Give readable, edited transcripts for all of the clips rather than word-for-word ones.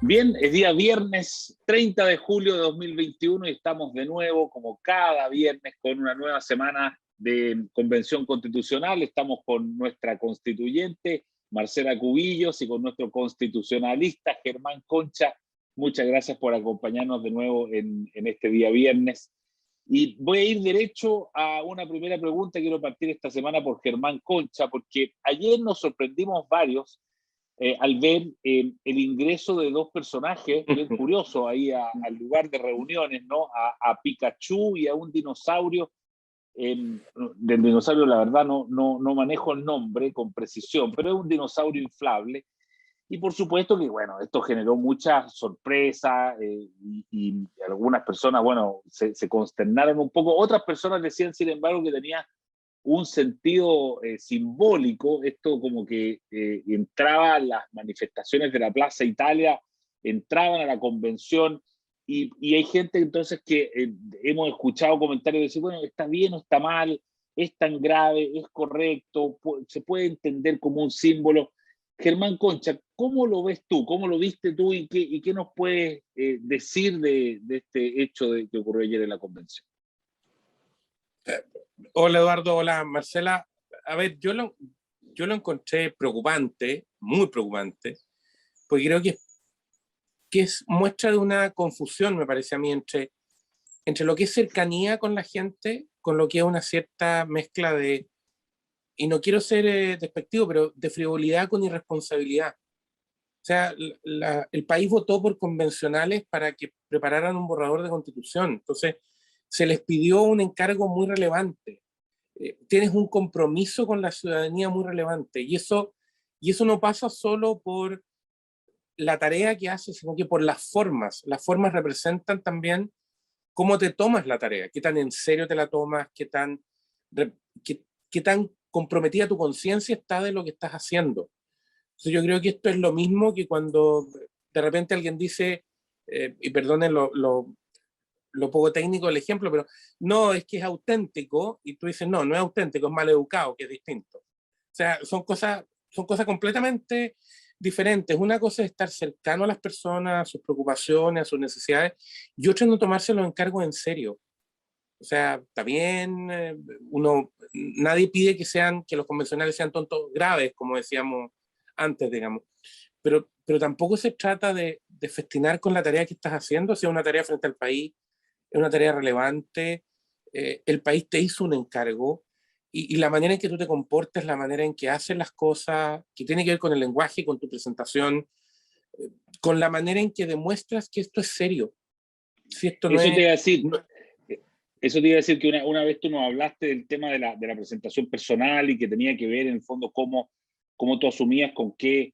Bien, es día viernes 30 de julio de 2021 y estamos de nuevo, como cada viernes, con una nueva semana de convención constitucional. Estamos con nuestra constituyente, Marcela Cubillos, y con nuestro constitucionalista, Germán Concha. Muchas gracias por acompañarnos de nuevo en este día viernes. Y voy a ir derecho a una primera pregunta. Quiero partir esta semana por Germán Concha, porque ayer nos sorprendimos varios al ver el ingreso de dos personajes bien curiosos ahí al lugar de reuniones, ¿no? A Pikachu y a un dinosaurio. Del dinosaurio, la verdad, no manejo el nombre con precisión, pero es un dinosaurio inflable. Y por supuesto que, bueno, esto generó mucha sorpresa y algunas personas, bueno, se consternaron un poco. Otras personas decían, sin embargo, que tenía un sentido simbólico. Esto como que entraba las manifestaciones de la Plaza Italia, entraban a la convención y hay gente entonces que hemos escuchado comentarios de decir, bueno, está bien o está mal, es tan grave, es correcto, se puede entender como un símbolo. Germán Concha, ¿cómo lo ves tú? ¿Cómo lo viste tú y qué nos puedes decir de este hecho que ocurrió ayer en la convención? Hola Eduardo, hola Marcela. A ver, yo lo encontré preocupante, muy preocupante, porque creo que es muestra de una confusión, me parece a mí, entre lo que es cercanía con la gente, con lo que es una cierta mezcla de, y no quiero ser despectivo, pero de frivolidad con irresponsabilidad. O sea, el país votó por convencionales para que prepararan un borrador de constitución. Entonces, se les pidió un encargo muy relevante. Tienes un compromiso con la ciudadanía muy relevante. Y eso no pasa solo por la tarea que haces, sino que por las formas. Las formas representan también cómo te tomas la tarea, qué tan en serio te la tomas, qué tan comprometida tu conciencia está de lo que estás haciendo. Entonces yo creo que esto es lo mismo que cuando de repente alguien dice, y perdonen lo poco técnico del ejemplo, pero no, es que es auténtico, y tú dices, no es auténtico, es mal educado, que es distinto. O sea, son cosas completamente diferentes. Una cosa es estar cercano a las personas, a sus preocupaciones, a sus necesidades, y otra es no tomarse los encargos en serio. O sea, está bien, nadie pide que los convencionales sean tontos graves, como decíamos antes, digamos. Pero tampoco se trata de festinar con la tarea que estás haciendo, si es una tarea frente al país, es una tarea relevante, el país te hizo un encargo y la manera en que tú te comportas, la manera en que haces las cosas, que tiene que ver con el lenguaje, con tu presentación, con la manera en que demuestras que esto es serio. Si esto no Eso es... te iba a decir, eso te iba a decir que una vez tú nos hablaste del tema de la presentación personal y que tenía que ver en el fondo cómo tú asumías con qué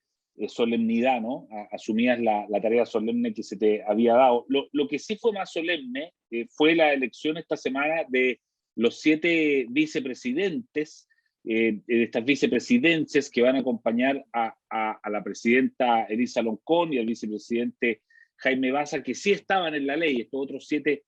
solemnidad, ¿no? Asumías la tarea solemne que se te había dado. Lo que sí fue más solemne fue la elección esta semana de los 7 vicepresidentes, de estas vicepresidencias que van a acompañar a la presidenta Elisa Loncón y al vicepresidente Jaime Baza, que sí estaban en la ley. Estos otros 7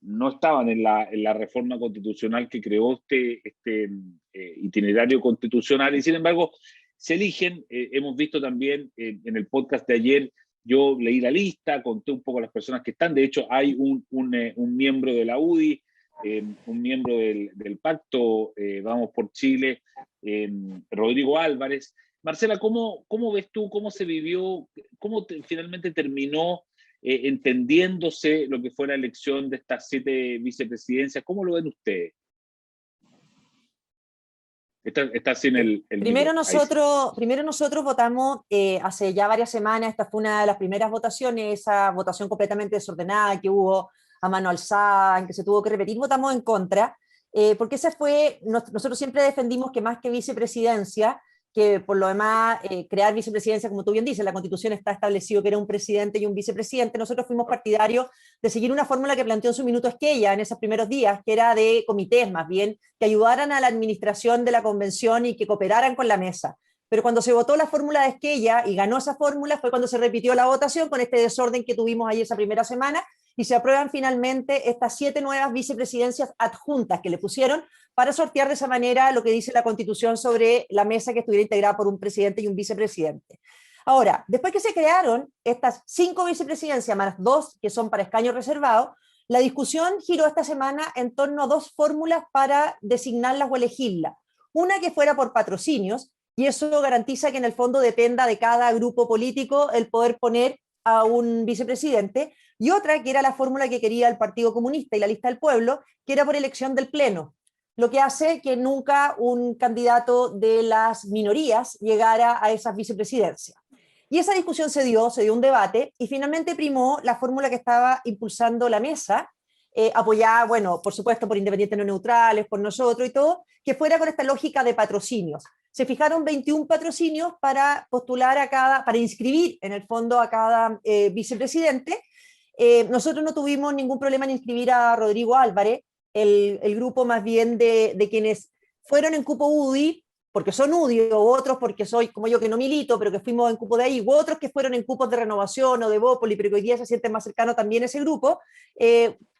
no estaban en la reforma constitucional que creó este itinerario constitucional, y sin embargo se eligen. Hemos visto también en el podcast de ayer, yo leí la lista, conté un poco a las personas que están. De hecho, hay un miembro de la UDI, un miembro del pacto Vamos por Chile, Rodrigo Álvarez. Marcela, ¿cómo ves tú, cómo se vivió, finalmente terminó entendiéndose lo que fue la elección de estas 7 vicepresidencias? ¿Cómo lo ven ustedes? Está sin el primero, micrófono. primero nosotros votamos hace ya varias semanas. Esta fue una de las primeras votaciones, esa votación completamente desordenada que hubo a mano alzada, en que se tuvo que repetir. Votamos en contra, porque nosotros siempre defendimos que más que vicepresidencia, que por lo demás crear vicepresidencia, como tú bien dices, la Constitución está establecido que era un presidente y un vicepresidente. Nosotros fuimos partidarios de seguir una fórmula que planteó en su minuto Esquella en esos primeros días, que era de comités más bien, que ayudaran a la administración de la convención y que cooperaran con la mesa. Pero cuando se votó la fórmula de Esquella y ganó esa fórmula, fue cuando se repitió la votación con este desorden que tuvimos ahí esa primera semana, y se aprueban finalmente estas 7 nuevas vicepresidencias adjuntas que le pusieron para sortear de esa manera lo que dice la Constitución sobre la mesa, que estuviera integrada por un presidente y un vicepresidente. Ahora, después que se crearon estas 5 vicepresidencias, más 2 que son para escaños reservados, la discusión giró esta semana en torno a 2 fórmulas para designarlas o elegirlas. Una que fuera por patrocinios, y eso garantiza que en el fondo dependa de cada grupo político el poder poner a un vicepresidente, y otra que era la fórmula que quería el Partido Comunista y la Lista del Pueblo, que era por elección del Pleno, lo que hace que nunca un candidato de las minorías llegara a esas vicepresidencias. Y esa discusión se dio un debate, y finalmente primó la fórmula que estaba impulsando la mesa, apoyada, bueno, por supuesto, por independientes no neutrales, por nosotros y todo, que fuera con esta lógica de patrocinios. Se fijaron 21 patrocinios para postular para inscribir en el fondo a cada vicepresidente. Nosotros no tuvimos ningún problema en inscribir a Rodrigo Álvarez, el grupo más bien de quienes fueron en cupo UDI, porque son UDI, o otros porque soy como yo que no milito, pero que fuimos en cupo de ahí, u otros que fueron en cupos de Renovación o de Bópoli, pero que hoy día se sienten más cercanos también a ese grupo.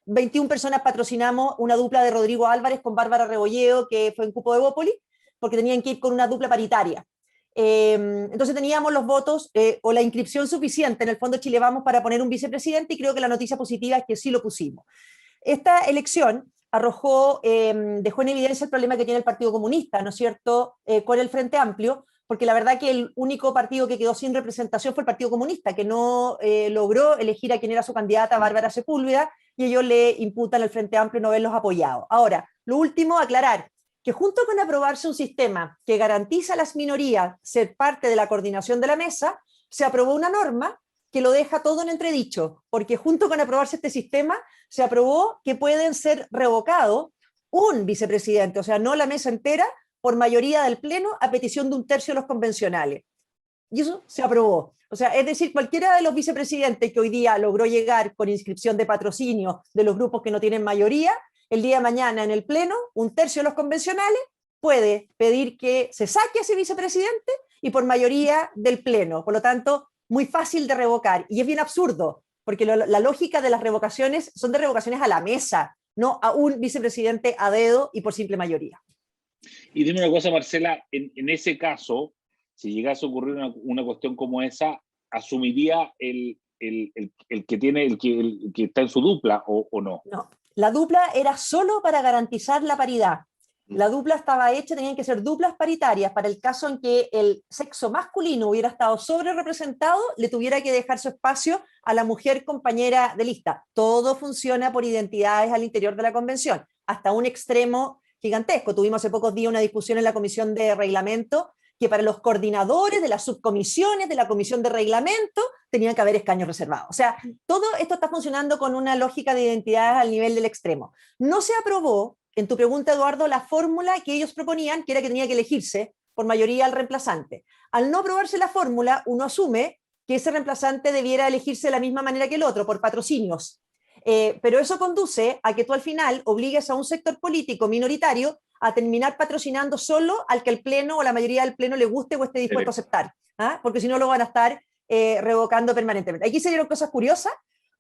21 personas patrocinamos una dupla de Rodrigo Álvarez con Bárbara Rebolleo, que fue en cupo de Bópoli, porque tenían que ir con una dupla paritaria. Entonces teníamos los votos o la inscripción suficiente en el Fondo Chile Vamos para poner un vicepresidente, y creo que la noticia positiva es que sí lo pusimos. Esta elección dejó en evidencia el problema que tiene el Partido Comunista, ¿no es cierto?, con el Frente Amplio, porque la verdad que el único partido que quedó sin representación fue el Partido Comunista, que no logró elegir a quien era su candidata, Bárbara Sepúlveda, y ellos le imputan al Frente Amplio no haberlos apoyado. Ahora, lo último, aclarar que junto con aprobarse un sistema que garantiza a las minorías ser parte de la coordinación de la mesa, se aprobó una norma que lo deja todo en entredicho, porque junto con aprobarse este sistema, se aprobó que pueden ser revocados un vicepresidente, o sea, no la mesa entera, por mayoría del Pleno, a petición de 1/3 de los convencionales. Y eso se aprobó. O sea, es decir, cualquiera de los vicepresidentes que hoy día logró llegar con inscripción de patrocinio de los grupos que no tienen mayoría, el día de mañana en el Pleno, 1/3 de los convencionales puede pedir que se saque a ese vicepresidente, y por mayoría del Pleno. Por lo tanto, muy fácil de revocar. Y es bien absurdo, porque la lógica de las revocaciones son de revocaciones a la mesa, no a un vicepresidente a dedo y por simple mayoría. Y dime una cosa, Marcela, en ese caso, si llegase a ocurrir una cuestión como esa, ¿asumiría el que está en su dupla o no? No, la dupla era solo para garantizar la paridad. La dupla estaba hecha, tenían que ser duplas paritarias para el caso en que el sexo masculino hubiera estado sobre representado, le tuviera que dejar su espacio a la mujer compañera de lista. Todo funciona por identidades al interior de la convención, hasta un extremo gigantesco. Tuvimos hace pocos días una discusión en la Comisión de Reglamento que para los coordinadores de las subcomisiones de la Comisión de Reglamento tenían que haber escaños reservados. O sea, todo esto está funcionando con una lógica de identidades al nivel del extremo. No se aprobó, en tu pregunta, Eduardo, la fórmula que ellos proponían, que era que tenía que elegirse por mayoría al reemplazante. Al no aprobarse la fórmula, uno asume que ese reemplazante debiera elegirse de la misma manera que el otro, por patrocinios. Pero eso conduce a que tú al final obligues a un sector político minoritario a terminar patrocinando solo al que el Pleno o la mayoría del Pleno le guste o esté dispuesto a aceptar, ¿ah? Porque si no lo van a estar revocando permanentemente. Aquí se dieron cosas curiosas,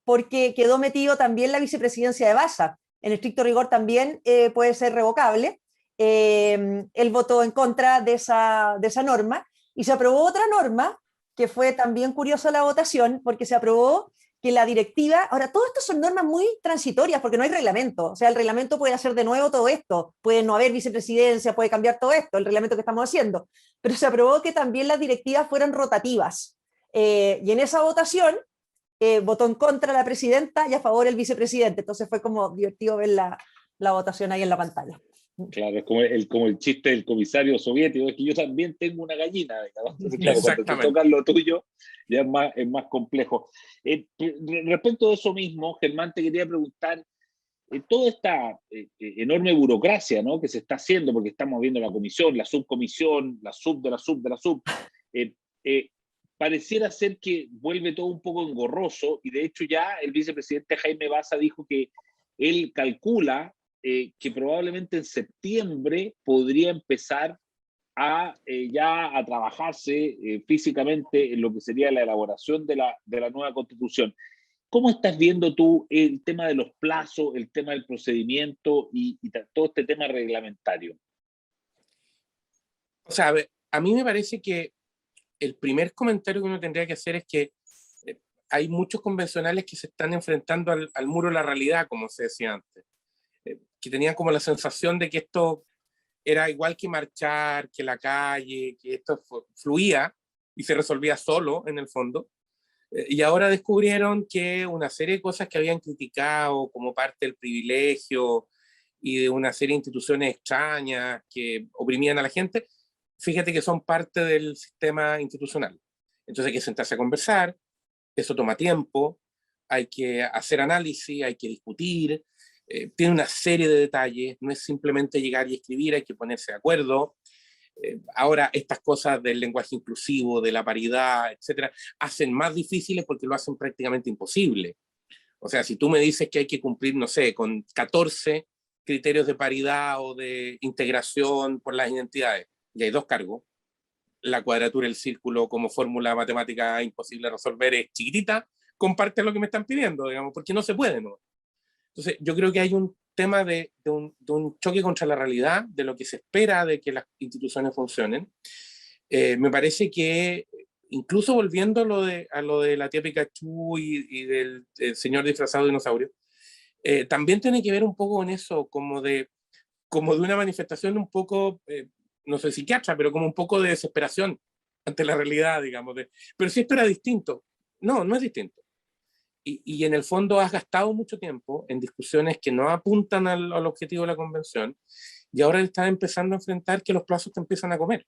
porque quedó metido también la vicepresidencia de Baza. En estricto rigor también puede ser revocable. Él votó en contra de esa norma, y se aprobó otra norma que fue también curiosa la votación, porque se aprobó que la directiva, ahora todo esto son normas muy transitorias porque no hay reglamento, o sea, el reglamento puede hacer de nuevo todo esto, puede no haber vicepresidencia, puede cambiar todo esto, el reglamento que estamos haciendo, pero se aprobó que también las directivas fueran rotativas, y en esa votación votó en contra la presidenta y a favor el vicepresidente, entonces fue como divertido ver la votación ahí en la pantalla. Claro, es como el chiste del comisario soviético, es que yo también tengo una gallina, digamos. Entonces, claro, cuando te tocan lo tuyo, ya es más complejo. Respecto de eso mismo, Germán, te quería preguntar, toda esta enorme burocracia, ¿no?, que se está haciendo, porque estamos viendo la comisión, la subcomisión, la sub de la sub de la sub, pareciera ser que vuelve todo un poco engorroso, y de hecho ya el vicepresidente Jaime Baza dijo que él calcula que probablemente en septiembre podría empezar ya a trabajarse físicamente en lo que sería la elaboración de la nueva Constitución. ¿Cómo estás viendo tú el tema de los plazos, el tema del procedimiento y todo este tema reglamentario? O sea, a mí me parece que el primer comentario que uno tendría que hacer es que hay muchos convencionales que se están enfrentando al muro de la realidad, como se decía antes, que tenían como la sensación de que esto era igual que marchar, que la calle, que esto fluía y se resolvía solo en el fondo. Y ahora descubrieron que una serie de cosas que habían criticado como parte del privilegio y de una serie de instituciones extrañas que oprimían a la gente, fíjate que son parte del sistema institucional. Entonces hay que sentarse a conversar, eso toma tiempo, hay que hacer análisis, hay que discutir, tiene una serie de detalles, no es simplemente llegar y escribir, hay que ponerse de acuerdo. Ahora estas cosas del lenguaje inclusivo, de la paridad, etcétera, hacen más difíciles porque lo hacen prácticamente imposible. O sea, si tú me dices que hay que cumplir, no sé, con 14 criterios de paridad o de integración por las identidades, y hay 2 cargos, la cuadratura del círculo como fórmula matemática imposible de resolver es chiquitita, comparte lo que me están pidiendo, digamos, porque no se puede, ¿no? Entonces, yo creo que hay un tema de un choque contra la realidad, de lo que se espera de que las instituciones funcionen. Me parece que, incluso volviendo a lo de la tía Pikachu y del señor disfrazado de dinosaurio, también tiene que ver un poco con eso, como de una manifestación un poco, no sé, psiquiatra, pero como un poco de desesperación ante la realidad, digamos. Pero si esto era distinto, no es distinto. Y en el fondo has gastado mucho tiempo en discusiones que no apuntan al objetivo de la convención y ahora estás empezando a enfrentar que los plazos te empiezan a comer.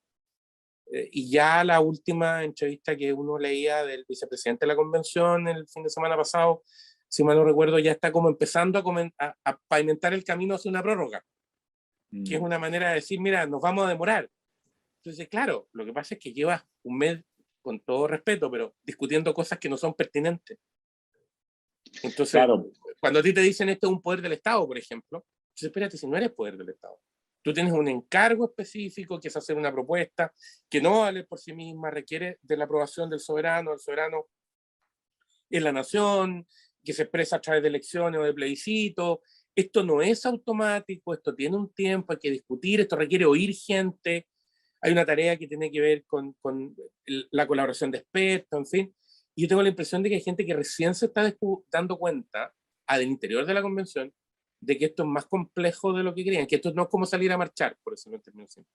Y ya la última entrevista que uno leía del vicepresidente de la convención el fin de semana pasado, si mal no recuerdo, ya está como empezando a pavimentar el camino hacia una prórroga, que es una manera de decir, mira, nos vamos a demorar. Entonces, claro, lo que pasa es que llevas un mes, con todo respeto, pero discutiendo cosas que no son pertinentes. Entonces, claro, cuando a ti te dicen esto es un poder del Estado, por ejemplo, entonces espérate, si no eres poder del Estado. Tú tienes un encargo específico, que es hacer una propuesta que no vale por sí misma, requiere de la aprobación del soberano. El soberano es la nación, que se expresa a través de elecciones o de plebiscitos. Esto no es automático, esto tiene un tiempo, hay que discutir, esto requiere oír gente. Hay una tarea que tiene que ver con la colaboración de expertos, en fin. Y yo tengo la impresión de que hay gente que recién se está dando cuenta al interior de la convención de que esto es más complejo de lo que creían, que esto no es como salir a marchar, por eso no termino siempre.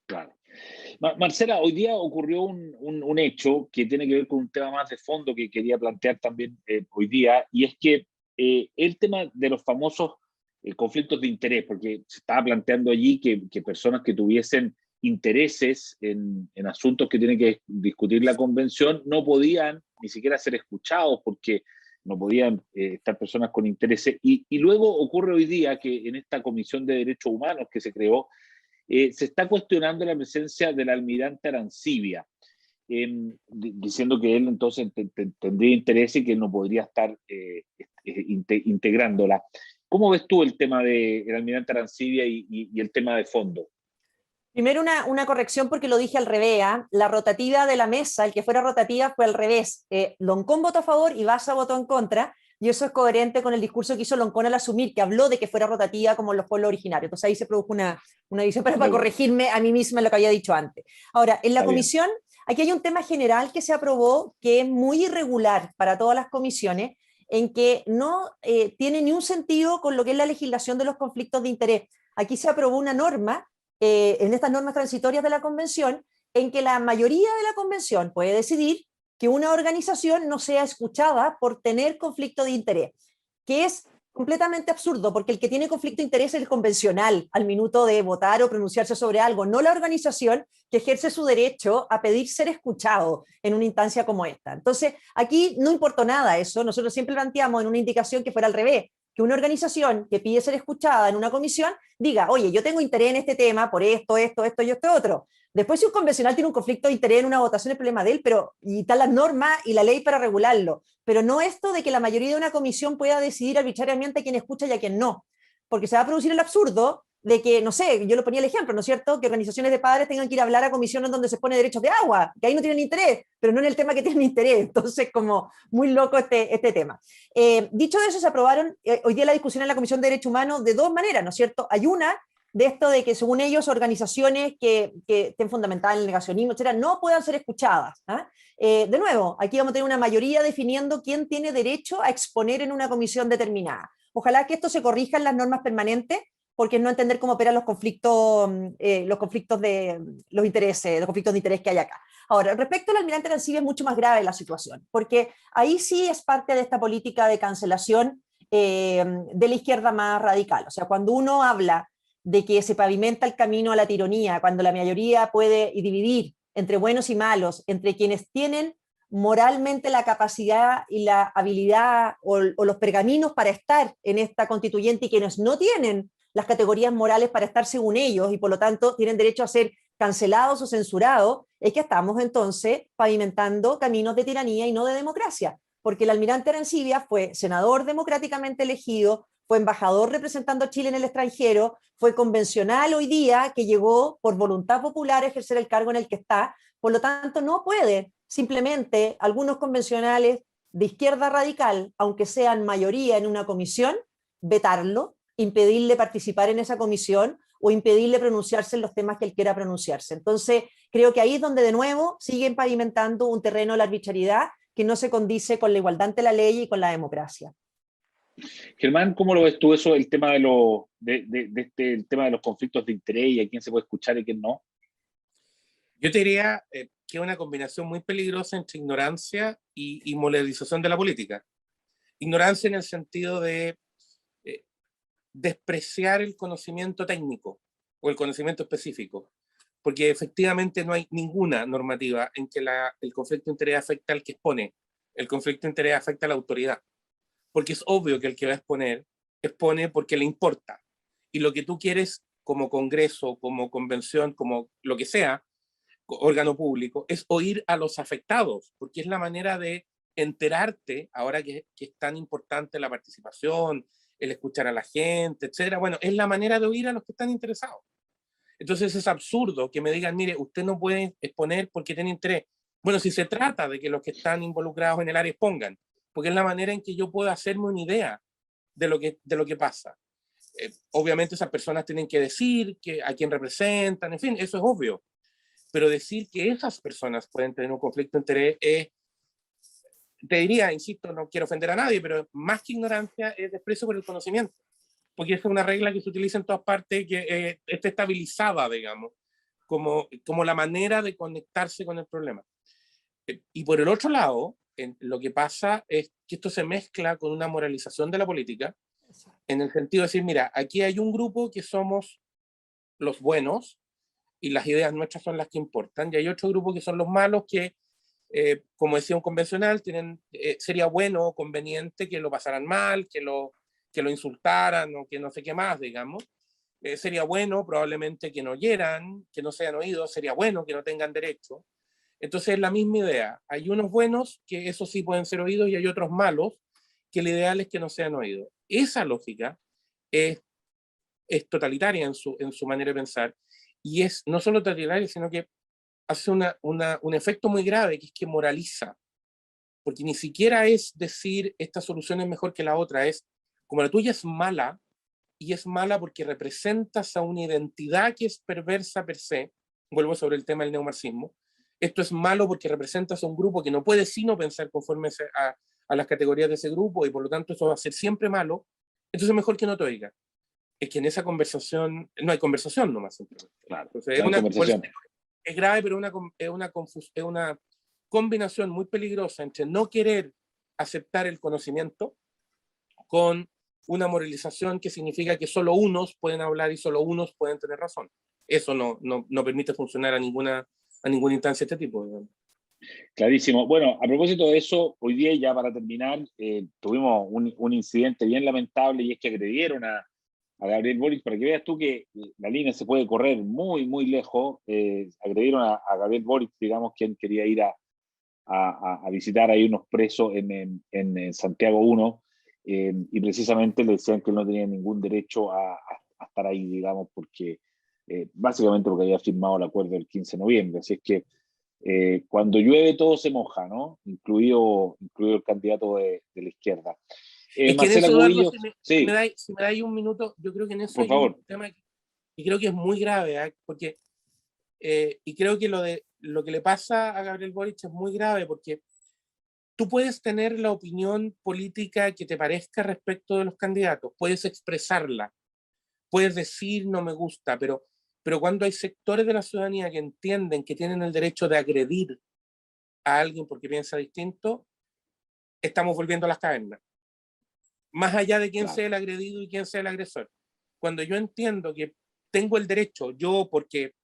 Claro. Marcela, hoy día ocurrió un hecho que tiene que ver con un tema más de fondo que quería plantear también hoy día, y es que el tema de los famosos conflictos de interés, porque se estaba planteando allí que personas que tuviesen intereses en asuntos que tiene que discutir la convención no podían ni siquiera ser escuchados porque no podían estar personas con intereses. Y luego ocurre hoy día que en esta Comisión de Derechos Humanos que se creó, se está cuestionando la presencia del almirante Arancibia, diciendo que él entonces tendría interés y que él no podría estar integrándola. ¿Cómo ves tú el tema del almirante Arancibia y el tema de fondo? Primero una corrección porque lo dije al revés. La rotativa de la mesa, el que fuera rotativa fue al revés. Loncón votó a favor y Baza votó en contra, y eso es coherente con el discurso que hizo Loncón al asumir, que habló de que fuera rotativa como en los pueblos originarios. Entonces ahí se produjo una división para corregirme a mí misma lo que había dicho antes. Ahora, en la comisión, aquí hay un tema general que se aprobó que es muy irregular para todas las comisiones, en que no tiene ni un sentido con lo que es la legislación de los conflictos de interés. Aquí se aprobó una norma en estas normas transitorias de la convención, en que la mayoría de la convención puede decidir que una organización no sea escuchada por tener conflicto de interés, que es completamente absurdo, porque el que tiene conflicto de interés es el convencional al minuto de votar o pronunciarse sobre algo, no la organización que ejerce su derecho a pedir ser escuchado en una instancia como esta. Entonces, aquí no importó nada eso, nosotros siempre planteamos en una indicación que fuera al revés, que una organización que pide ser escuchada en una comisión diga, oye, yo tengo interés en este tema por esto y esto otro. Después, si un convencional tiene un conflicto de interés en una votación, es problema de él, pero y están las normas y la ley para regularlo. Pero no esto de que la mayoría de una comisión pueda decidir arbitrariamente a quién escucha y a quién no. Porque se va a producir el absurdo de que, no sé, yo lo ponía el ejemplo, ¿no es cierto? Que organizaciones de padres tengan que ir a hablar a comisiones donde se pone derechos de agua, que ahí no tienen interés, pero no en el tema que tienen interés. Entonces, como muy loco este tema. Dicho eso, se aprobaron hoy día la discusión en la Comisión de Derechos Humanos de dos maneras, ¿no es cierto? Hay una de esto de que según ellos organizaciones que estén fundamentadas en el negacionismo, etcétera, no puedan ser escuchadas. ¿Ah? De nuevo, aquí vamos a tener una mayoría definiendo quién tiene derecho a exponer en una comisión determinada. Ojalá que esto se corrija en las normas permanentes, porque es no entender cómo operan los conflictos de los intereses, los conflictos de interés que hay acá. Ahora, respecto al almirante Arancibia es mucho más grave la situación, porque ahí sí es parte de esta política de cancelación de la izquierda más radical. O sea, cuando uno habla de que se pavimenta el camino a la tiranía, cuando la mayoría puede dividir entre buenos y malos, entre quienes tienen moralmente la capacidad y la habilidad o los pergaminos para estar en esta constituyente y quienes no tienen las categorías morales para estar según ellos y por lo tanto tienen derecho a ser cancelados o censurados, es que estamos entonces pavimentando caminos de tiranía y no de democracia, porque el almirante Arancibia fue senador democráticamente elegido, fue embajador representando a Chile en el extranjero, fue convencional hoy día que llegó por voluntad popular a ejercer el cargo en el que está, por lo tanto no puede simplemente algunos convencionales de izquierda radical, aunque sean mayoría en una comisión, vetarlo, impedirle participar en esa comisión o impedirle pronunciarse en los temas que él quiera pronunciarse. Entonces, creo que ahí es donde de nuevo siguen pavimentando un terreno de la arbitrariedad que no se condice con la igualdad ante la ley y con la democracia. Germán, ¿cómo lo ves tú eso, el tema el tema de los conflictos de interés y a quién se puede escuchar y quién no? Yo te diría que es una combinación muy peligrosa entre ignorancia y modernización de la política. Ignorancia en el sentido de despreciar el conocimiento técnico o el conocimiento específico, porque efectivamente no hay ninguna normativa en que el conflicto de interés afecta al que expone, el conflicto de interés afecta a la autoridad, porque es obvio que el que va a exponer, expone porque le importa, y lo que tú quieres como congreso, como convención, como lo que sea, órgano público, es oír a los afectados, porque es la manera de enterarte, ahora que es tan importante la participación, el escuchar a la gente, etcétera. Bueno, es la manera de oír a los que están interesados. Entonces es absurdo que me digan, mire, usted no puede exponer porque tiene interés. Bueno, si se trata de que los que están involucrados en el área expongan, porque es la manera en que yo puedo hacerme una idea de lo que pasa. Obviamente esas personas tienen que decir a quién representan, en fin, eso es obvio. Pero decir que esas personas pueden tener un conflicto de interés es, te diría, insisto, no quiero ofender a nadie, pero más que ignorancia es desprecio por el conocimiento, porque es una regla que se utiliza en todas partes, que está estabilizada, digamos, como la manera de conectarse con el problema. Y por el otro lado, lo que pasa es que esto se mezcla con una moralización de la política, en el sentido de decir, mira, aquí hay un grupo que somos los buenos, y las ideas nuestras son las que importan, y hay otro grupo que son los malos que, como decía un convencional, sería bueno o conveniente que lo pasaran mal, que lo insultaran o que no sé qué más, digamos. Sería bueno probablemente que no oyeran, que no sean oídos, sería bueno que no tengan derecho. Entonces es la misma idea. Hay unos buenos que eso sí pueden ser oídos y hay otros malos que el ideal es que no sean oídos. Esa lógica es totalitaria en su manera de pensar y es no solo totalitaria, sino que hace un efecto muy grave, que es que moraliza, porque ni siquiera es decir esta solución es mejor que la otra, es como la tuya es mala, y es mala porque representas a una identidad que es perversa per se, vuelvo sobre el tema del neomarxismo, esto es malo porque representas a un grupo que no puede sino pensar conforme a las categorías de ese grupo y por lo tanto eso va a ser siempre malo, entonces mejor que no te oiga. Es que en esa conversación no hay conversación nomás. Simplemente. Claro, entonces, no hay conversación. Es grave, pero es una combinación muy peligrosa entre no querer aceptar el conocimiento con una moralización que significa que solo unos pueden hablar y solo unos pueden tener razón. Eso no permite funcionar a ninguna instancia de este tipo, digamos. Clarísimo. Bueno, a propósito de eso, hoy día ya para terminar, tuvimos un incidente bien lamentable y es que agredieron a Gabriel Boric, para que veas tú que la línea se puede correr muy, muy lejos. Agredieron a Gabriel Boric, digamos, quien quería ir a visitar ahí unos presos en Santiago 1, y precisamente le decían que él no tenía ningún derecho a estar ahí, digamos, porque básicamente porque había firmado el acuerdo del 15 de noviembre. Así es que cuando llueve todo se moja, ¿no? Incluido el candidato de la izquierda. Es que en Marcela eso, Eduardo, Cubillos, sí, si me da ahí un minuto, yo creo que en eso por hay un favor. tema que Y creo que es muy grave, porque, y creo que lo que le pasa a Gabriel Boric es muy grave, porque tú puedes tener la opinión política que te parezca respecto de los candidatos, puedes expresarla, puedes decir no me gusta, pero cuando hay sectores de la ciudadanía que entienden que tienen el derecho de agredir a alguien porque piensa distinto, estamos volviendo a las cavernas. Más allá de quién sea el agredido y quién sea el agresor. Cuando yo entiendo que tengo el derecho, yo porque,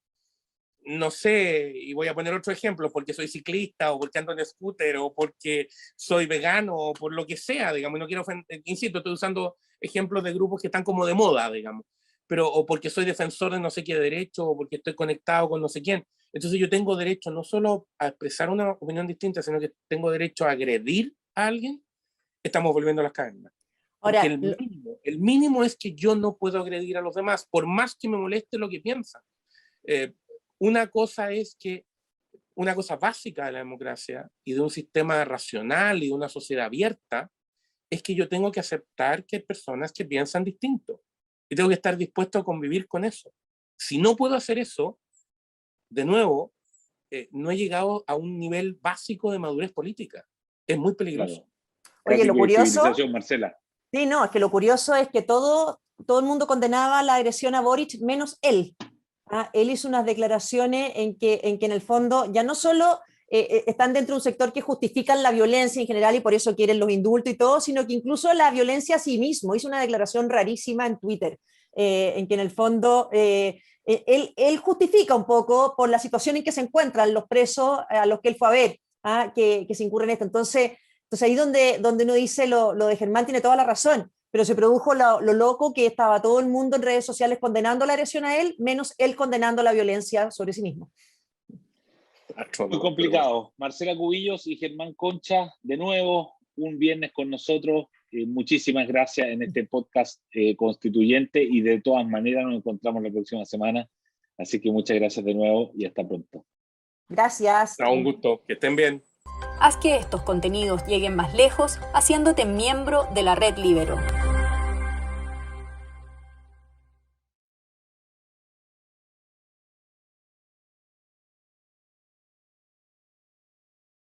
no sé, y voy a poner otro ejemplo, porque soy ciclista o porque ando en scooter o porque soy vegano o por lo que sea, digamos, no quiero ofender, insisto, estoy usando ejemplos de grupos que están como de moda, digamos, pero o porque soy defensor de no sé qué derecho o porque estoy conectado con no sé quién. Entonces yo tengo derecho no solo a expresar una opinión distinta, sino que tengo derecho a agredir a alguien. Estamos volviendo a las cavernas. Porque Ahora, el mínimo es que yo no puedo agredir a los demás, por más que me moleste lo que piensan. Una cosa básica de la democracia y de un sistema racional y de una sociedad abierta es que yo tengo que aceptar que hay personas que piensan distinto y tengo que estar dispuesto a convivir con eso. Si no puedo hacer eso, de nuevo, no he llegado a un nivel básico de madurez política. Es muy peligroso. Claro. oye, lo curioso, Marcela. sí, no, es que lo curioso es que todo el mundo condenaba la agresión a Boric, menos él. Él hizo unas declaraciones en que en el fondo ya no solo están dentro de un sector que justifican la violencia en general y por eso quieren los indultos y todo, sino que incluso la violencia a sí mismo. Hizo una declaración rarísima en Twitter, en que en el fondo él justifica un poco por la situación en que se encuentran los presos a los que él fue a ver, que se incurren en esto. Entonces ahí donde uno dice lo de Germán tiene toda la razón, pero se produjo lo loco que estaba todo el mundo en redes sociales condenando la agresión a él, menos él condenando la violencia sobre sí mismo. Muy complicado. Marcela Cubillos y Germán Concha, de nuevo, un viernes con nosotros. Muchísimas gracias en este podcast constituyente y de todas maneras nos encontramos la próxima semana. Así que muchas gracias de nuevo y hasta pronto. Gracias. Un gusto, que estén bien. Haz que estos contenidos lleguen más lejos haciéndote miembro de la Red Libero.